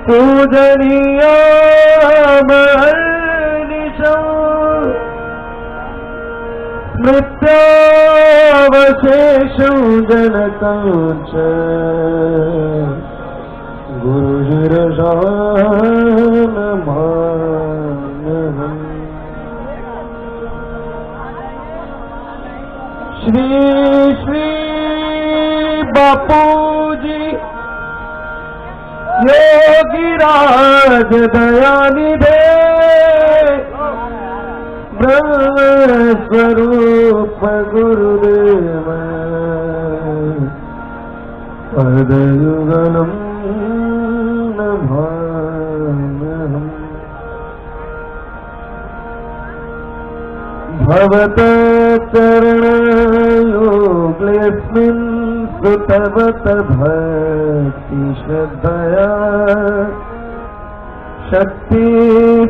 पूजनीया महर्निशं स्मृत्यावशेषं जनकं च गुरुशिरसानमानहम्। श्री श्री बापूजी योगीराज दयानिधे ब्रह्म स्वरूप गुरुदेव पदयुगलं नमाम्यहम्। भवत चरणयोगेऽस्मिन् सुतवत भक्ति श्रद्धया शक्ति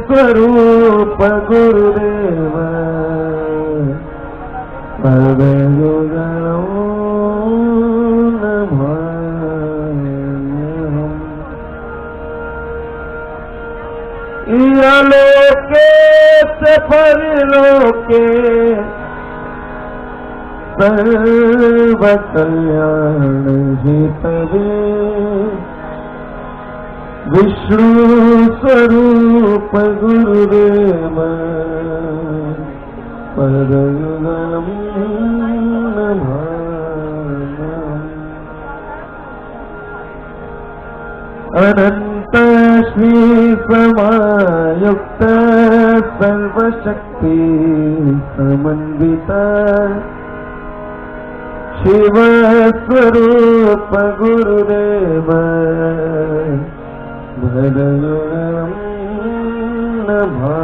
स्वरूप गुरुदेव पदयुगलं नमाम्यहम्। इहलोके च परलोके सर्वकल्याण हेतवे विष्णु स्वरूप गुरुदेव पदयुगलं नमाम्यहम्। अनंत श्री समायुक्त सर्वशक्ति समन्वित शिव स्वरूप गुरुदेव पदयुगलं नमाम्यहम्।